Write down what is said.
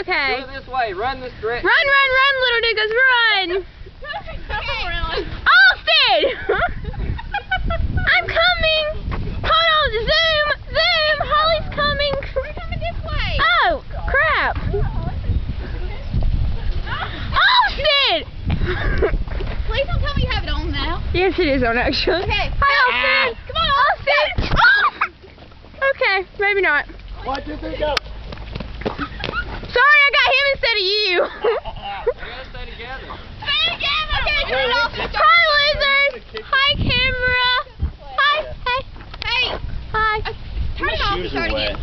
Okay. Do it this way. Run this direction. Run, run, run, little niggas, run! Austin! I'm coming! Hold on, zoom! Zoom! Holly's coming! We're coming this way. Oh, crap! Austin! Please don't tell me you have it on now. Yes, it is on, actually. Okay. Hi, Austin! Come on, Austin! Okay, maybe not. Watch your feet go. Sorry, I got him instead of you. You gotta stay together. Stay together. Okay, turn it off. Hi, losers. Hi, camera. Hi. Hey. Hey. Hi. Turn it off and start again.